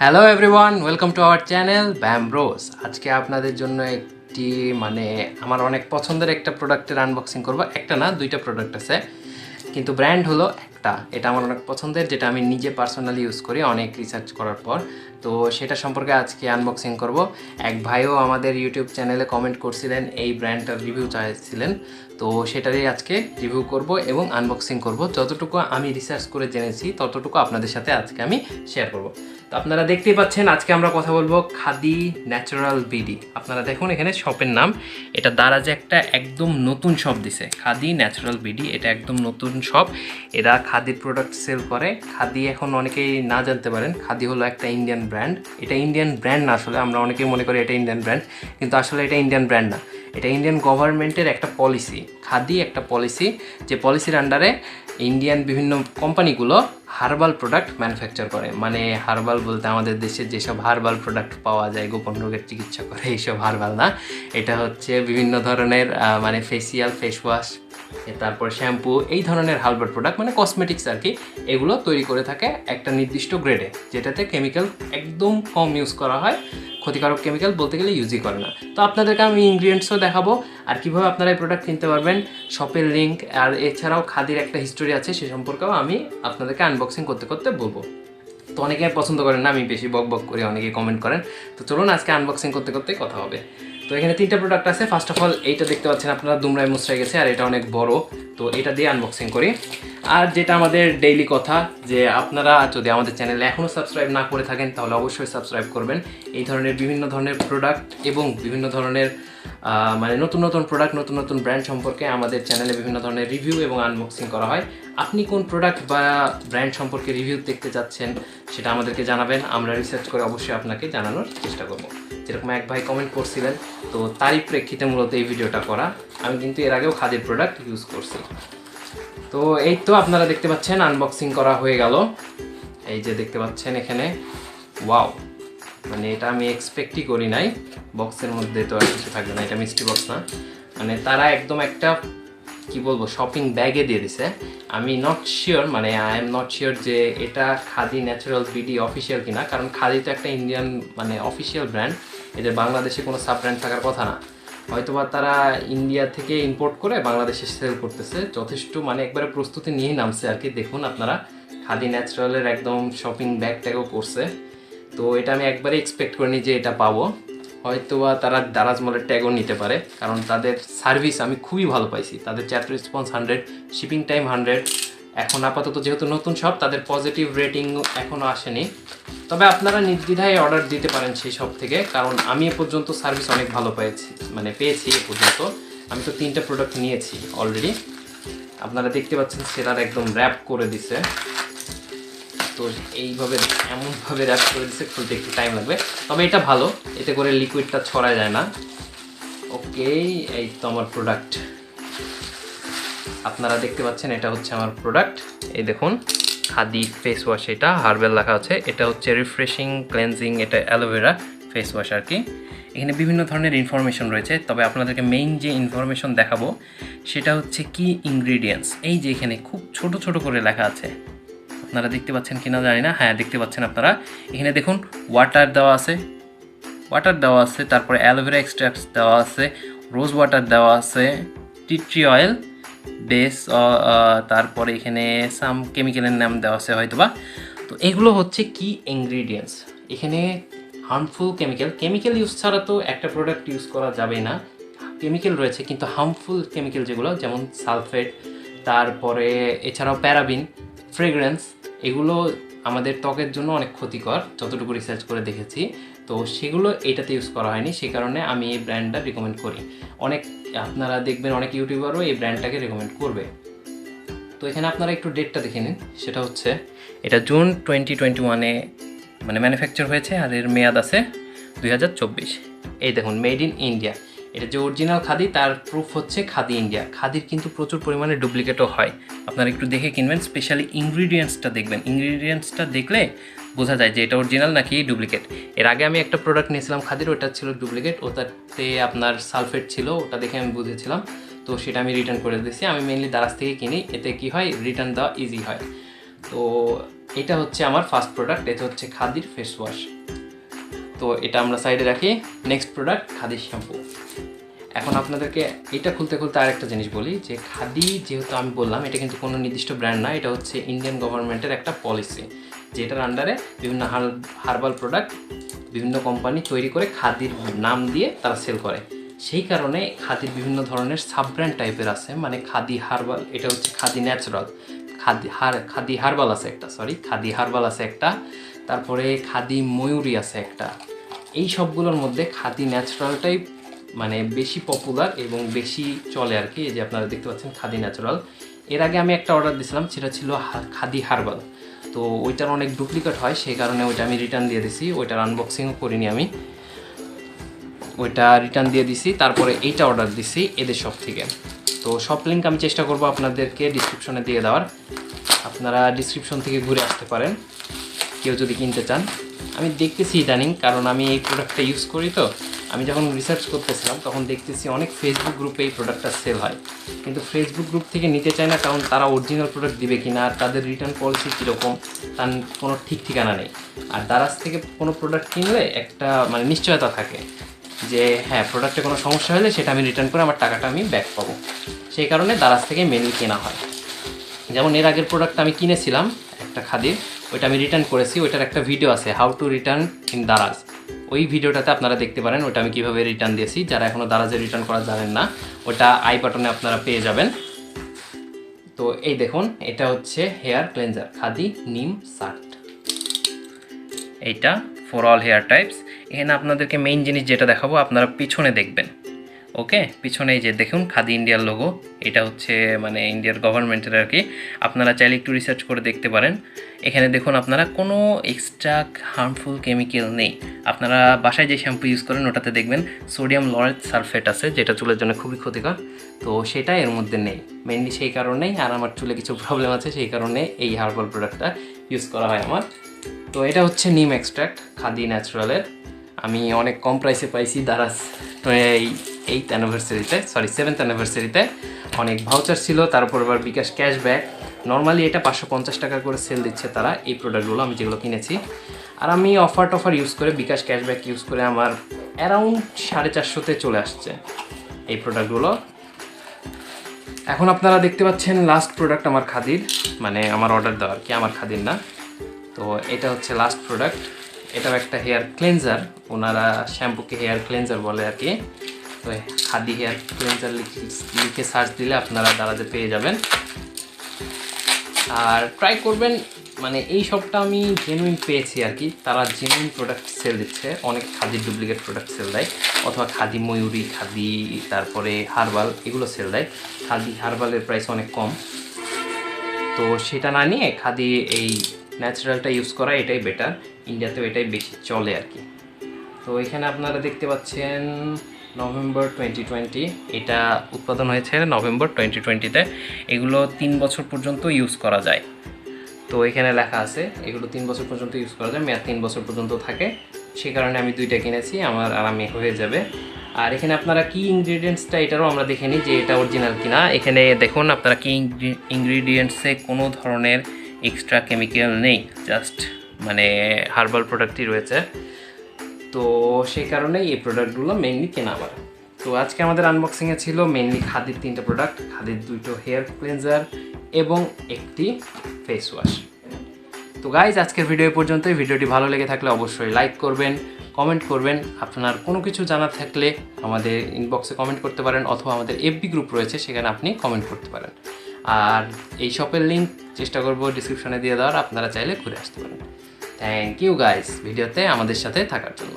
Hello everyone, welcome to our channel Bambros. আজকে আপনাদের জন্য একটি আমার অনেক পছন্দের একটা প্রোডাক্টের আনবক্সিং করব। একটা না, দুইটা প্রোডাক্ট আছে, কিন্তু ব্র্যান্ড হলো একটা। এটা আমার অনেক পছন্দের, যেটা আমি নিজে পার্সোনালি ইউজ করি অনেক রিসার্চ করার পর। তো সেটা সম্পর্কে আজকে আনবক্সিং করব। এক ভাইও আমাদের ইউটিউব চ্যানেলে কমেন্ট করছিলেন, এই ব্র্যান্ডটার রিভিউ চাইছিলেন। তো সেটারই আজকে রিভিউ করব এবং আনবক্সিং করব। যতটুকু আমি রিসার্চ করে জেনেছি ততটুকু আপনাদের সাথে আজকে আমি শেয়ার করব। তো আপনারা দেখতেই পাচ্ছেন, আজকে আমরা কথা বলবো খাদি ন্যাচারাল বিডি। আপনারা দেখুন এখানে শপের নাম, এটা দারাজে একটা একদম নতুন শপ দিছে, খাদি ন্যাচারাল বিডি। এটা একদম নতুন শপ, এরা খাদির প্রোডাক্ট সেল করে। খাদি এখন অনেকেই না জানতে পারেন, খাদি হলো একটা ইন্ডিয়ান ব্র্যান্ড। এটা ইন্ডিয়ান ব্র্যান্ড না, আসলে আমরা অনেকেই মনে করি এটা ইন্ডিয়ান ব্র্যান্ড, কিন্তু আসলে এটা ইন্ডিয়ান ব্র্যান্ড না। এটা ইন্ডিয়ান গভর্নমেন্টের একটা পলিসি। খাদি একটা পলিসি, যে পলিসির আন্ডারে ইন্ডিয়ান বিভিন্ন কোম্পানিগুলো হার্বাল প্রোডাক্ট ম্যানুফ্যাকচার করে। মানে হার্বাল বলতে আমাদের দেশে যেসব হার্বাল প্রোডাক্ট পাওয়া যায়, গোপন রোগের চিকিৎসা করে, এইসব হার্বাল না। এটা হচ্ছে বিভিন্ন ধরনের ফেসিয়াল, ফেস ওয়াশ, তারপর শ্যাম্পু, এই ধরনের হার্বাল প্রোডাক্ট, মানে কসমেটিক্স আর কি। এগুলো তৈরি করে থাকে একটা নির্দিষ্ট গ্রেডে, যেটাতে কেমিক্যাল একদম কম ইউজ করা হয়। ক্ষতিকারক কেমিক্যাল বলতে গেলে ইউজই করে না। তো আপনাদেরকে আমি ইনগ্রিডিয়েন্টসও দেখাবো, আর কীভাবে আপনারা এই প্রোডাক্ট কিনতে পারবেন, শপের লিঙ্ক, আর এছাড়াও খাদির একটা হিস্টোরি আছে, সে সম্পর্কেও আমি আপনাদেরকে আনবক্সিং করতে করতে বলবো। তো অনেকে পছন্দ করেন না আমি বেশি বক বক করি, অনেকে কমেন্ট করেন। তো চলুন আজকে আনবক্সিং করতে করতে কথা হবে। তো এখানে তিনটা প্রোডাক্ট আছে। ফার্স্ট অফ অল এইটা দেখতে পাচ্ছেন আপনারা, দুমড়ায় মুচড়ায় গেছে, আর এটা অনেক বড়। তো এটা দিয়ে আনবক্সিং করি। আর যেটা আমাদের ডেইলি কথা, যে আপনারা যদি আমাদের চ্যানেলে এখনও সাবস্ক্রাইব না করে থাকেন তাহলে অবশ্যই সাবস্ক্রাইব করবেন। এই ধরনের বিভিন্ন ধরনের প্রোডাক্ট এবং বিভিন্ন ধরনের নতুন নতুন প্রোডাক্ট, নতুন নতুন ব্র্যান্ড সম্পর্কে আমাদের চ্যানেলে বিভিন্ন ধরনের রিভিউ এবং আনবক্সিং করা হয়। আপনি কোন প্রোডাক্ট বা ব্র্যান্ড সম্পর্কে রিভিউ দেখতে চাচ্ছেন সেটা আমাদেরকে জানাবেন, আমরা রিসার্চ করে অবশ্যই আপনাকে জানানোর চেষ্টা করব। যেরকম এক ভাই কমেন্ট করছিলেন, তো তারই প্রেক্ষিতে মূলত এই ভিডিওটা করা। আমি কিন্তু এর আগেও খাদির প্রোডাক্ট ইউজ করছি। তো এই তো আপনারা দেখতে পাচ্ছেন আনবক্সিং করা হয়ে গেল। এই যে দেখতে পাচ্ছেন এখানে, ওয়াও, এটা আমি এক্সপেক্টই করি নাই। বক্সের মধ্যে তো আর কিছু থাকবে না, এটা মিস্ট্রি বক্স না। তারা একদম একটা কি বলবো শপিং ব্যাগে দিয়ে দিছে। আমি not sure, I am not sure যে এটা খাদি ন্যাচারাল বিডি অফিসিয়াল কিনা, কারণ খাদি তো একটা ইন্ডিয়ান অফিসিয়াল ব্র্যান্ড। এদের বাংলাদেশে কোনো সাব ব্র্যান্ড থাকার কথা না। হয়তোবা তারা ইন্ডিয়া থেকে ইম্পোর্ট করে বাংলাদেশে সেল করতেছে। যথেষ্ট একবারে প্রস্তুতি নিয়েই নামছে আর কি। দেখুন আপনারা, খাদি ন্যাচারালের একদম শপিং ব্যাগ ট্যাগও করছে। তো এটা আমি একবারে এক্সপেক্ট করিনি যে এটা পাবো। হয়তোবা তারা দারাজ মলের ট্যাগও নিতে পারে, কারণ তাদের সার্ভিস আমি খুবই ভালো পাইছি। তাদের চ্যাট রেসপন্স 100, শিপিং টাইম 100। এখন আপাতত যেহেতু নতুন সব, তাদের পজিটিভ রেটিং এখনও আসেনি। তবে আপনারা নির্দ্বিধায় অর্ডার দিতে পারেন সেই সব থেকে, কারণ আমি এ পর্যন্ত সার্ভিস অনেক ভালো পেয়েছি এ পর্যন্ত। আমি তো 3টা প্রোডাক্ট নিয়েছি অলরেডি। আপনারা দেখতে পাচ্ছেন সেটার একদম র্যাপ করে দিছে। তো এইভাবে এমনভাবে র্যাপ করে দিচ্ছে, খুলতে একটু টাইম লাগবে। তবে এটা ভালো, এতে করে লিকুইডটা ছড়া যায় না। ওকে, এই তো আমার প্রোডাক্ট আপনারা দেখতে পাচ্ছেন, এটা হচ্ছে আমার প্রোডাক্ট। এই দেখুন, খাদি ফেস ওয়াশ, এটা হার্বাল লেখা আছে। এটা হচ্ছে রিফ্রেশিং ক্লেনজিং, এটা অ্যালোভেরা ফেস ওয়াশ আর কি। এখানে বিভিন্ন ধরনের ইনফরমেশন রয়েছে, তবে আপনাদেরকে মেইন যে ইনফরমেশন দেখাবো সেটা হচ্ছে কি ইনগ্রিডিয়েন্টস। এই যে এখানে খুব ছোট ছোট করে লেখা আছে, আপনারা দেখতে পাচ্ছেন কিনা জানি না। হ্যাঁ, দেখতে পাচ্ছেন আপনারা। এখানে দেখুন ওয়াটার দেওয়া আছে, তারপরে অ্যালোভেরা এক্সট্রাক্ট দেওয়া আছে, রোজ ওয়াটার দেওয়া আছে, টি ট্রি অয়েল বেস, তারপরে এখানে সাম কেমিক্যালের নাম দেওয়া আছে হয়তোবা। তো এগুলো হচ্ছে কি ইনগ্রিডিয়েন্টস। এখানে হার্মফুল কেমিক্যাল ইউজ ছাড়া তো একটা প্রোডাক্ট ইউজ করা যাবে না। কেমিক্যাল রয়েছে, কিন্তু হার্মফুল কেমিক্যাল যেগুলো, যেমন সালফেট, তারপরে এছাড়াও প্যারাবিন, ফ্রেগ্রেন্স, এগুলো আমাদের ত্বকের জন্য অনেক ক্ষতিকর, যতটুকু রিসার্চ করে দেখেছি। তো সেগুলো এটাতে ইউজ করা হয়নি, সেই কারণে আমি এই ব্র্যান্ডটা রিকমেন্ড করি। আপনারা দেখবেন অনেক ইউটিউবারও এই ব্র্যান্ডটাকে রিকমেন্ড করবে। তো এখানে আপনারা একটু ডেটটা দেখে নিন। সেটা হচ্ছে এটা জুন 2021-এ ম্যানুফ্যাকচার হয়েছে, আর এর মেয়াদ আছে 2024। এই দেখুন, মেড ইন ইন্ডিয়া। এটা যে অরিজিনাল খাদি, তার প্রুফ হচ্ছে খাদি ইন্ডিয়া। খাদির কিন্তু প্রচুর পরিমাণে ডুপ্লিকেটও হয়, আপনারা একটু দেখে কিনবেন। স্পেশালি ইনগ্রিডিয়েন্টসটা দেখবেন, ইনগ্রিডিয়েন্টসটা দেখলে বোঝা যায় যে এটা অরিজিনাল নাকি ডুপ্লিকেট। এর আগে আমি একটা প্রোডাক্ট নিয়েছিলাম খাদির, ওটা ছিল ডুপ্লিকেট, ওটাতে আপনার সালফেট ছিল, ওটা দেখে আমি বুঝেছিলাম। তো সেটা আমি রিটার্ন করে দিয়েছি। আমি মেনলি দারাজ থেকে কিনি, এতে কি হয়, রিটার্ন দেওয়া ইজি হয়। তো এটা হচ্ছে আমার ফার্স্ট প্রোডাক্ট, এটা হচ্ছে খাদির ফেস ওয়াশ। তো এটা আমরা সাইডে রাখি। Next product khadi shampoo. এখন আপনাদেরকে এটা খুলতে খুলতে আরেকটা জিনিস বলি যে খাদি যেহেতু আমি বললাম এটা কিন্তু কোনো নির্দিষ্ট ব্র্যান্ড না, এটা হচ্ছে ইন্ডিয়ান গভর্নমেন্টের একটা পলিসি, যেটার আন্ডারে বিভিন্ন হার্বাল প্রোডাক্ট বিভিন্ন কোম্পানি তৈরি করে খাদির নাম দিয়ে তারা সেল করে। সেই কারণে খাদির বিভিন্ন ধরনের সাব ব্র্যান্ড টাইপের আছে, মানে খাদি হার্বাল, এটা হচ্ছে খাদি ন্যাচারাল, খাদি হার্বাল আছে একটা, খাদি হার্বাল আছে একটা, তারপরে খাদি ময়ূরী আছে একটা। এই সবগুলোর মধ্যে খাদি ন্যাচারালটাই মানে বেশি পপুলার এবং বেশি চলে আর কি। এই যে আপনারা দেখতে পাচ্ছেন খাদি ন্যাচারাল। এর আগে আমি একটা অর্ডার দিয়েছিলাম, সেটা ছিল খাদি হার্বাল। তো ওইটার অনেক ডুপ্লিকেট হয়, সেই কারণে ওইটা আমি রিটার্ন দিয়ে দিছি, ওইটার আনবক্সিংও করিনি আমি, ওইটা রিটার্ন দিয়ে দিছি। তারপরে এইটা অর্ডার দিছি এদের শপ থেকে। তো সব লিঙ্ক আমি চেষ্টা করব আপনাদেরকে ডিসক্রিপশনে দিয়ে দেওয়ার, আপনারা ডিসক্রিপশন থেকে ঘুরে আসতে পারেন কেউ যদি কিনতে চান। আমি দেখতেছি ইদানিং, কারণ আমি এই প্রোডাক্টটা ইউজ করি, তো আমি যখন রিসার্চ করতেছিলাম তখন দেখতেছি অনেক ফেসবুক গ্রুপে এই প্রোডাক্টটা সেল হয়, কিন্তু ফেসবুক গ্রুপ থেকে নিতে চায় না, কারণ তারা অরিজিনাল প্রোডাক্ট দিবে কি না আর তাদের রিটার্ন পলিসি কীরকম তার কোনো ঠিক ঠিকানা নেই। আর দারাজ থেকে কোনো প্রোডাক্ট কিনলে একটা মানে নিশ্চয়তা থাকে যে হ্যাঁ প্রোডাক্টে কোনো সমস্যা হলে সেটা আমি রিটার্ন করে আমার টাকাটা আমি ব্যাক পাবো। সেই কারণে দারাজ থেকে মেনলি কেনা হয়। যেমন এর আগের প্রোডাক্ট আমি কিনেছিলাম একটা খাদির, ওইটা আমি রিটার্ন করেছি, ওইটার একটা ভিডিও আছে how to return in Daraz, ওই ভিডিওটাতে আপনারা দেখতে পারেন ওটা আমি কীভাবে রিটার্ন দিয়েছি। যারা এখনও দারাজে রিটার্ন করা জানেন না, ওটা আই বাটনে আপনারা পেয়ে যাবেন। তো এই দেখুন, এটা হচ্ছে হেয়ার ক্লেনজার খাদি নিম সার্ট, এইটা ফর অল হেয়ার টাইপস। এখানে আপনাদেরকে মেইন জিনিস যেটা দেখাবো আপনারা পিছনে দেখবেন, ওকে। পিছনে এই যে দেখুন খাদি ইন্ডিয়ার লোগো, এটা হচ্ছে মানে ইন্ডিয়ার গভর্নমেন্টের আর কি। আপনারা চাইলে একটু রিসার্চ করে দেখতে পারেন। এখানে দেখুন আপনারা কোনো এক্সট্রা হার্মফুল কেমিক্যাল নেই। আপনারা বাসায় যে শ্যাম্পু ইউজ করেন ওটাতে দেখবেন সোডিয়াম লরেট সালফেট আছে, যেটা চুলের জন্য খুবই ক্ষতিকর, তো সেটা এর মধ্যে নেই মেনলি সেই কারণেই। আর আমার চুলে কিছু প্রবলেম আছে, সেই কারণে এই হার্বাল প্রোডাক্টটা ইউজ করা হয় আমার। তো এটা হচ্ছে নিম এক্সট্র্যাক্ট খাদি ন্যাচারালের, আমি অনেক কম প্রাইসে পাইছি দারাজ এই 8th অ্যানিভার্সারিতে, 7th অ্যানিভার্সারিতে। অনেক ভাউচার ছিল, তার উপর আবার বিকাশ ক্যাশব্যাক। নর্মালি এটা 550 টাকা করে সেল দিচ্ছে তারা এই প্রোডাক্টগুলো আমি যেগুলো কিনেছি। আর আমি অফার ইউজ করে বিকাশ ক্যাশব্যাক ইউজ করে আমার অ্যারাউন্ড 450-তে চলে আসছে এই প্রোডাক্টগুলো। এখন আপনারা দেখতে পাচ্ছেন লাস্ট প্রোডাক্ট আমার খাদির, মানে আমার অর্ডার দেওয়ার কি, আমার খাদির না। তো এটা হচ্ছে লাস্ট প্রোডাক্ট, এটাও একটা হেয়ার ক্লেনজার, ওনারা শ্যাম্পুকে হেয়ার ক্লেনজার বলে আর কি। তো খাদি হেয়ার ক্লেনজার লিখে সার্চ দিলে আপনারা দারাজে পেয়ে যাবেন। আর ট্রাই করবেন, মানে এই সবটা আমি জেনুইন পেয়েছি আর কি, তারা জেনুইন প্রোডাক্ট সেল দিচ্ছে, অনেক খাদির ডুপ্লিকেট প্রোডাক্ট সেল দেয়, অথবা খাদি ময়ূরী, খাদি তারপরে হার্বাল এগুলো সেল দেয়। খাদি হার্বালের প্রাইস অনেক কম, তো সেটা না নিয়ে খাদি এই ন্যাচারালটা ইউজ করা এটাই বেটার, ইন্ডিয়াতেও এটাই বেশি চলে আর কি। তো এখানে আপনারা দেখতে পাচ্ছেন নভেম্বর 2020, এটা উৎপাদন হয়েছে নভেম্বর 2020-তে। এগুলো 3 বছর পর্যন্ত ইউজ করা যায়, তো এখানে লেখা আছে এগুলো 3 বছর পর্যন্ত ইউজ করা যায়, মেয়াদ 3 বছর পর্যন্ত থাকে। সে কারণে আমি 2টা কিনেছি, আমার আরামে হয়ে যাবে। আর এখানে আপনারা কি ইনগ্রিডিয়েন্টসটা এটারও আমরা দেখে নিই যে এটা অরিজিনাল কিনা। এখানে দেখুন আপনারা কি ইনগ্রিডিয়েন্টসে কোনো ধরনের এক্সট্রা কেমিক্যাল নেই, জাস্ট মানে হার্বাল প্রোডাক্টই রয়েছে। তো সেই কারণেই এই প্রোডাক্টগুলো মেইনলি কেনা আমার। তো আজকে আমাদের আনবক্সিংয়ে ছিল মেইনলি খাদির 3টা প্রোডাক্ট, খাদির 2টো হেয়ার ক্লেনজার এবং একটি ফেস ওয়াশ। তো গাইজ আজকের ভিডিও পর্যন্তই। ভিডিওটি ভালো লেগে থাকলে অবশ্যই লাইক করবেন, কমেন্ট করবেন। আপনার কোনো কিছু জানার থাকলে আমাদের ইনবক্সে কমেন্ট করতে পারেন, অথবা আমাদের এফবি গ্রুপ রয়েছে সেখানে আপনি কমেন্ট করতে পারেন। আর এই শপের লিঙ্ক চেষ্টা করব ডিসক্রিপশনে দিয়ে দেওয়ার, আপনারা চাইলে ঘুরে আসতে পারেন। থ্যাংক ইউ গাইজ ভিডিওতে আমাদের সাথে থাকার জন্য।